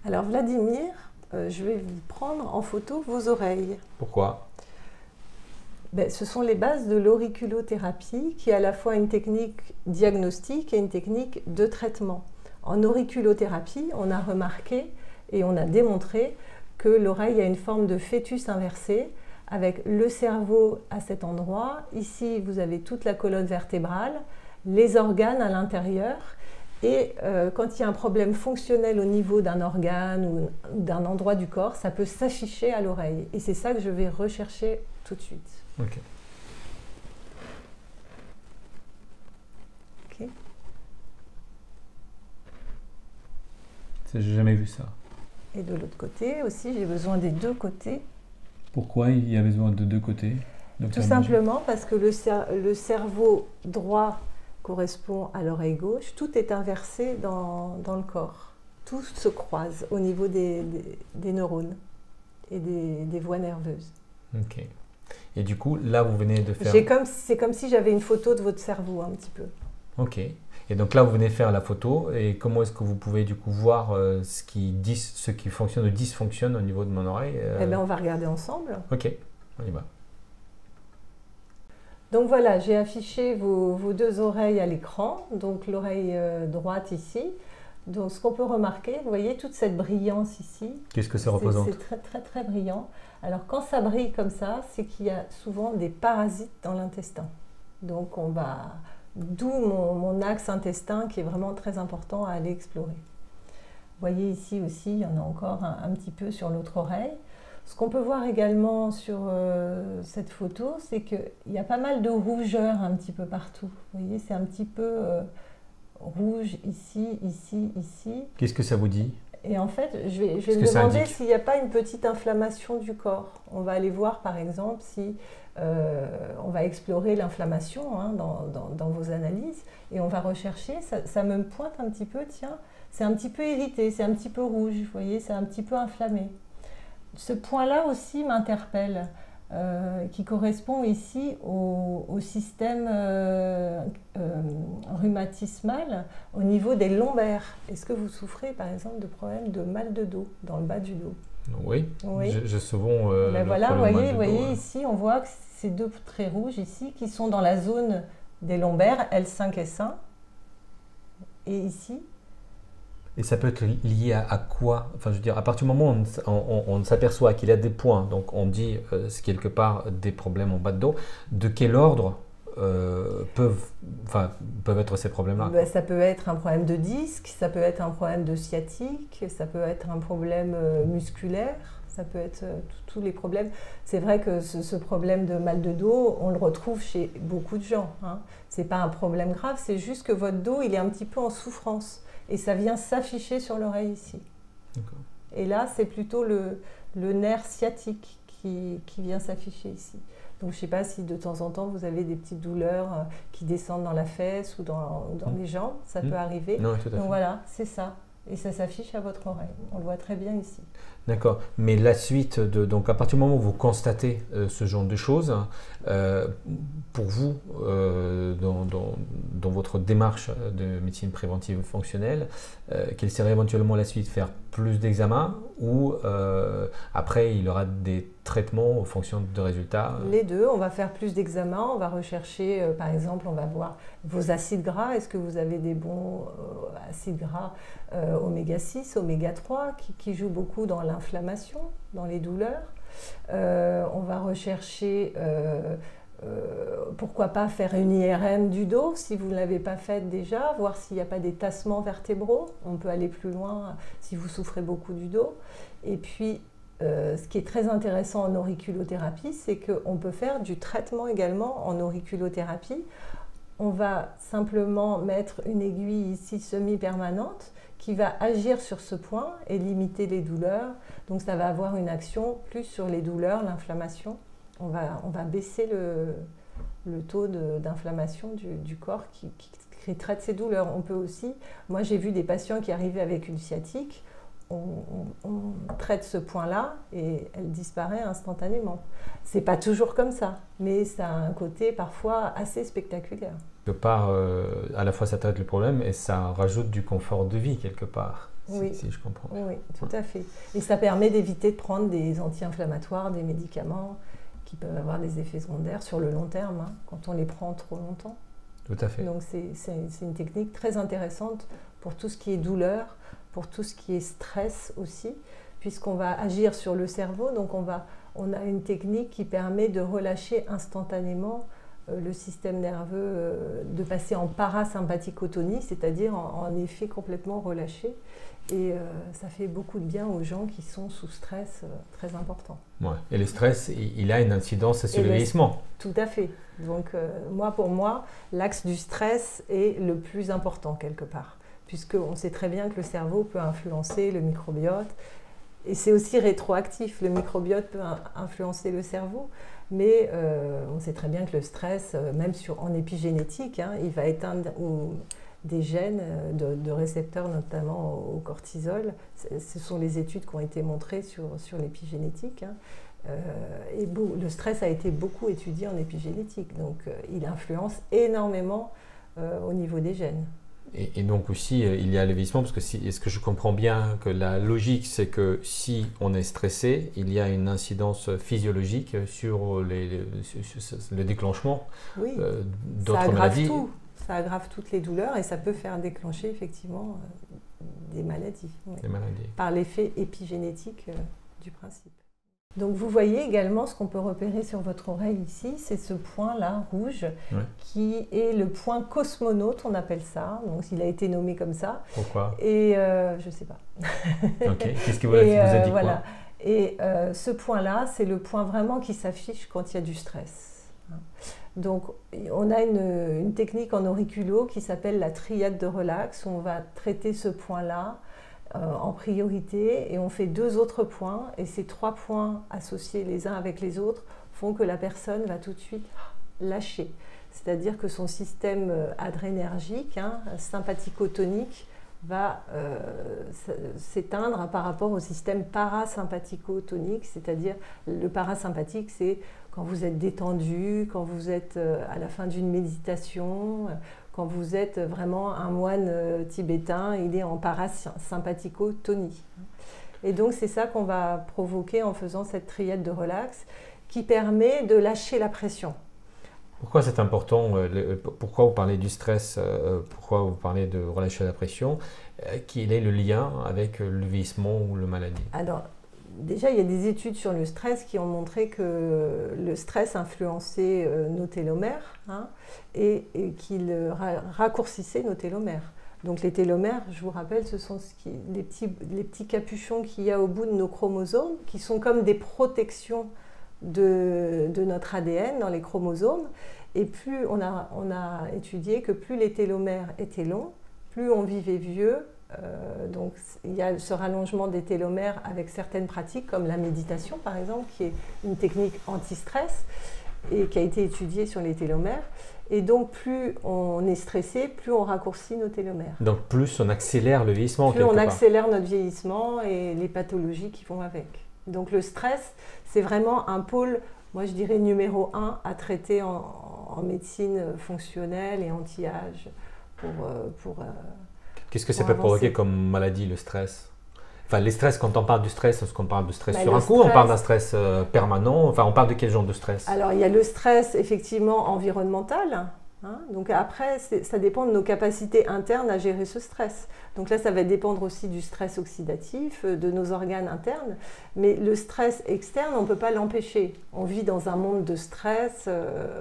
Alors Vladimir, je vais vous prendre en photo vos oreilles. Pourquoi? Ce sont les bases de l'auriculothérapie qui est à la fois une technique diagnostique et une technique de traitement. En auriculothérapie, on a remarqué et on a démontré que l'oreille a une forme de fœtus inversé avec le cerveau à cet endroit. Ici, vous avez toute la colonne vertébrale, les organes à l'intérieur. Et quand il y a un problème fonctionnel au niveau d'un organe ou d'un endroit du corps, ça peut s'afficher à l'oreille. Et c'est ça que je vais rechercher tout de suite. Ok. Ok. J'ai jamais vu ça. Et de l'autre côté aussi, j'ai besoin des deux côtés. Pourquoi il y a besoin de deux côtés, Tout simplement parce que le cerveau droit correspond à l'oreille gauche, tout est inversé dans le corps. Tout se croise au niveau des neurones et des voies nerveuses. Ok. Et du coup, là, vous venez de faire... C'est comme si j'avais une photo de votre cerveau, un petit peu. Ok. Et donc là, vous venez faire la photo. Et comment est-ce que vous pouvez du coup voir ce qui fonctionne ou dysfonctionne au niveau de mon oreille Eh bien, on va regarder ensemble. Ok, on y va. Donc voilà, j'ai affiché vos deux oreilles à l'écran. Donc l'oreille droite ici. Donc ce qu'on peut remarquer, vous voyez toute cette brillance ici. Qu'est-ce que ça représente? C'est très très très brillant. Alors quand ça brille comme ça, c'est qu'il y a souvent des parasites dans l'intestin. Donc on va... D'où mon axe intestin qui est vraiment très important à aller explorer. Vous voyez ici aussi, il y en a encore un petit peu sur l'autre oreille. Ce qu'on peut voir également sur cette photo, c'est qu'il y a pas mal de rougeur un petit peu partout. Vous voyez, c'est un petit peu rouge ici, ici, ici. Qu'est-ce que ça vous dit? Et en fait, je vais me demander s'il n'y a pas une petite inflammation du corps. On va aller voir par exemple si on va explorer l'inflammation hein, dans vos analyses et on va rechercher, ça me pointe un petit peu, tiens, c'est un petit peu irrité, c'est un petit peu rouge, vous voyez, c'est un petit peu inflammé. Ce point-là aussi m'interpelle, qui correspond ici au système rhumatismal au niveau des lombaires. Est-ce que vous souffrez par exemple de problèmes de mal de dos, dans le bas du dos? Oui, oui. J'ai souvent voilà, vous voyez ici, on voit que ces deux traits rouges ici qui sont dans la zone des lombaires, L5, S1, et ici. Et ça peut être lié à quoi? Enfin, je veux dire, à partir du moment où on s'aperçoit qu'il y a des points, donc on dit c'est quelque part des problèmes en bas de dos, de quel ordre peuvent être ces problèmes-là? Ça peut être un problème de disque, ça peut être un problème de sciatique, ça peut être un problème musculaire, ça peut être tous les problèmes. C'est vrai que ce problème de mal de dos, on le retrouve chez beaucoup de gens. Hein. Ce n'est pas un problème grave, c'est juste que votre dos il est un petit peu en souffrance. Et ça vient s'afficher sur l'oreille ici. Et là, c'est plutôt le nerf sciatique qui vient s'afficher ici. Donc, je ne sais pas si de temps en temps, vous avez des petites douleurs qui descendent dans la fesse ou dans les jambes. Ça peut arriver. Non, tout à fait. Donc voilà, c'est ça. Et ça s'affiche à votre oreille. On le voit très bien ici. D'accord. Mais la suite, donc à partir du moment où vous constatez ce genre de choses, pour vous, dans votre démarche de médecine préventive fonctionnelle, quelle serait éventuellement la suite? Faire plus d'examens ou après il y aura des traitements en fonction de résultats? Les deux, on va faire plus d'examens, on va rechercher, par exemple, on va voir vos acides gras, est-ce que vous avez des bons acides gras oméga 6, oméga 3 qui jouent beaucoup dans l'inflammation, dans les douleurs. On va rechercher, pourquoi pas faire une IRM du dos si vous ne l'avez pas faite déjà, voir s'il n'y a pas des tassements vertébraux. On peut aller plus loin si vous souffrez beaucoup du dos. Et puis, ce qui est très intéressant en auriculothérapie, c'est qu'on peut faire du traitement également en auriculothérapie. On va simplement mettre une aiguille ici semi-permanente qui va agir sur ce point et limiter les douleurs. Donc ça va avoir une action plus sur les douleurs, l'inflammation. On va baisser le taux d'inflammation du corps qui traite ces douleurs. On peut aussi, moi j'ai vu des patients qui arrivaient avec une sciatique, on traite ce point-là et elle disparaît instantanément. C'est pas toujours comme ça, mais ça a un côté parfois assez spectaculaire. Quelque part, à la fois ça traite le problème et ça rajoute du confort de vie quelque part. Oui. Si je comprends bien. Oui, tout à fait. Et ça permet d'éviter de prendre des anti-inflammatoires, des médicaments qui peuvent avoir des effets secondaires sur le long terme, hein, quand on les prend trop longtemps. Tout à fait. Donc c'est une technique très intéressante pour tout ce qui est douleur, pour tout ce qui est stress aussi, puisqu'on va agir sur le cerveau. Donc on a une technique qui permet de relâcher instantanément le système nerveux, de passer en parasympathicotonie, c'est-à-dire en effet complètement relâché. Et ça fait beaucoup de bien aux gens qui sont sous stress très important. Ouais. Et le stress, il a une incidence sur le vieillissement. Tout à fait. Donc pour moi, l'axe du stress est le plus important quelque part, puisqu'on sait très bien que le cerveau peut influencer le microbiote. Et c'est aussi rétroactif, le microbiote peut influencer le cerveau, mais on sait très bien que le stress, même en épigénétique, hein, il va éteindre des gènes de récepteurs, notamment au cortisol. Ce sont les études qui ont été montrées sur l'épigénétique. Hein. Et le stress a été beaucoup étudié en épigénétique, donc il influence énormément au niveau des gènes. Et donc aussi, il y a le vieillissement, parce que est-ce que je comprends bien que la logique, c'est que si on est stressé, il y a une incidence physiologique sur le déclenchement d'autres maladies. Ça aggrave toutes les douleurs et ça peut faire déclencher effectivement des maladies. Ouais. Des maladies. Par l'effet épigénétique du principe. Donc vous voyez également ce qu'on peut repérer sur votre oreille ici, c'est ce point-là rouge qui est le point cosmonaute, on appelle ça. Donc il a été nommé comme ça. Pourquoi? Et je ne sais pas. Ok. Qu'est-ce qui vous a dit voilà. Et ce point-là, c'est le point vraiment qui s'affiche quand il y a du stress. Donc on a une technique en auriculo qui s'appelle la triade de relax, où on va traiter ce point-là en priorité et on fait 2 autres points et ces 3 points associés les uns avec les autres font que la personne va tout de suite lâcher. C'est-à-dire que son système adrénergique, hein, sympathicotonique, va s'éteindre par rapport au système parasympathicotonique, c'est-à-dire le parasympathique, c'est quand vous êtes détendu, quand vous êtes à la fin d'une méditation, quand vous êtes vraiment un moine tibétain, il est en parasympathicotonie. Et donc c'est ça qu'on va provoquer en faisant cette triade de relax qui permet de lâcher la pression. Pourquoi c'est important? Pourquoi vous parlez du stress? Pourquoi vous parlez de relâcher la pression? Quel est le lien avec le vieillissement ou la maladie? Alors, déjà, il y a des études sur le stress qui ont montré que le stress influençait nos télomères, hein, et qu'il raccourcissait nos télomères. Donc les télomères, je vous rappelle, ce sont les petits capuchons qu'il y a au bout de nos chromosomes, qui sont comme des protections de notre ADN dans les chromosomes. Et plus on a étudié que plus les télomères étaient longs, plus on vivait vieux. Donc il y a ce rallongement des télomères avec certaines pratiques comme la méditation par exemple, qui est une technique anti-stress et qui a été étudiée sur les télomères. Et donc plus on est stressé, plus on raccourcit nos télomères. Donc plus on accélère le vieillissement plus on accélère notre vieillissement et les pathologies qui vont avec. Donc le stress, c'est vraiment un pôle, moi je dirais numéro 1 à traiter en médecine fonctionnelle et anti-âge pour Qu'est-ce que ça peut provoquer comme maladie, le stress? Enfin, les stress, quand on parle du stress, est-ce qu'on parle de stress sur un coup, on parle d'un stress permanent? Enfin, on parle de quel genre de stress? Alors, il y a le stress, effectivement, environnemental. Hein, donc après, ça dépend de nos capacités internes à gérer ce stress. Donc là, ça va dépendre aussi du stress oxydatif, de nos organes internes. Mais le stress externe, on ne peut pas l'empêcher. On vit dans un monde de stress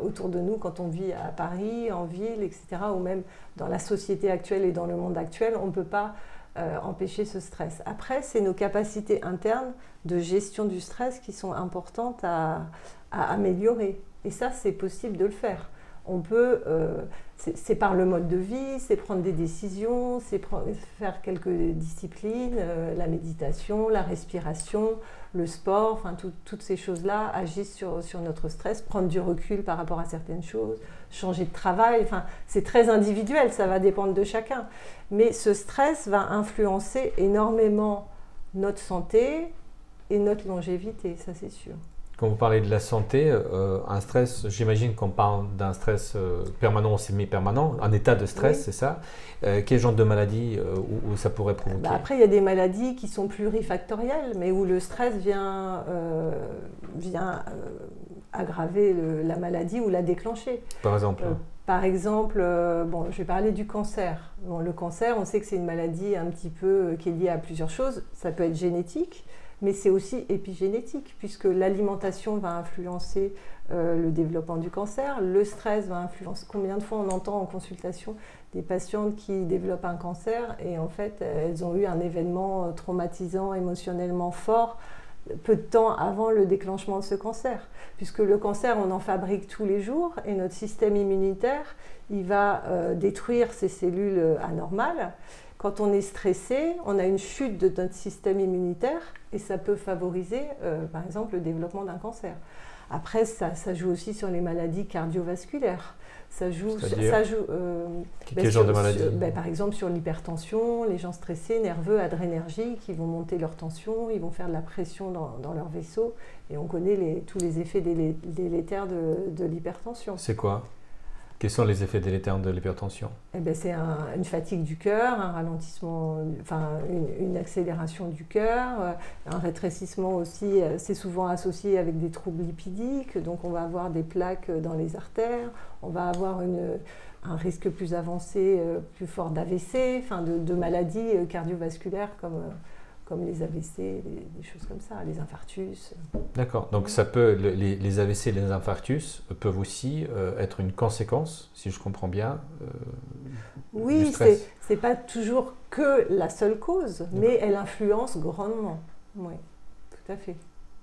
autour de nous quand on vit à Paris, en ville, etc. Ou même dans la société actuelle et dans le monde actuel, on ne peut pas empêcher ce stress. Après, c'est nos capacités internes de gestion du stress qui sont importantes à améliorer. Et ça, c'est possible de le faire. On peut, c'est par le mode de vie, c'est prendre des décisions, c'est faire quelques disciplines, la méditation, la respiration, le sport, enfin toutes ces choses-là agissent sur notre stress, prendre du recul par rapport à certaines choses, changer de travail, enfin c'est très individuel, ça va dépendre de chacun. Mais ce stress va influencer énormément notre santé et notre longévité, ça c'est sûr. quand vous parlez de la santé, un stress, j'imagine qu'on parle d'un stress permanent ou semi-permanent, un état de stress, c'est ça. Quel genre de maladie où ça pourrait provoquer? Après, il y a des maladies qui sont plurifactorielles, mais où le stress vient aggraver la maladie ou la déclencher. Par exemple Bon, je vais parler du cancer. Bon, le cancer, on sait que c'est une maladie un petit peu qui est liée à plusieurs choses. Ça peut être génétique, mais c'est aussi épigénétique, puisque l'alimentation va influencer le développement du cancer, le stress va influencer. Combien de fois on entend en consultation des patientes qui développent un cancer et en fait elles ont eu un événement traumatisant, émotionnellement fort, peu de temps avant le déclenchement de ce cancer, puisque le cancer, on en fabrique tous les jours et notre système immunitaire, il va détruire ces cellules anormales. Quand on est stressé, on a une chute de notre système immunitaire et ça peut favoriser, par exemple, le développement d'un cancer. Après, ça joue aussi sur les maladies cardiovasculaires. Quel genre de maladie? Par exemple, sur l'hypertension, les gens stressés, nerveux, adrénergiques, ils vont monter leur tension, ils vont faire de la pression dans leur vaisseau. Et on connaît tous les effets délétères de l'hypertension. C'est quoi? Quels sont les effets délétères de l'hypertension? C'est une fatigue du cœur, un ralentissement, une accélération du cœur, un rétrécissement aussi. C'est souvent associé avec des troubles lipidiques, donc on va avoir des plaques dans les artères, on va avoir un risque plus avancé, plus fort d'AVC, de maladies cardiovasculaires comme les AVC, des choses comme ça, les infarctus. D'accord, donc les AVC et les infarctus peuvent aussi être une conséquence, si je comprends bien, oui, du stress. c'est pas toujours que la seule cause, mais elle influence grandement. Oui, tout à fait.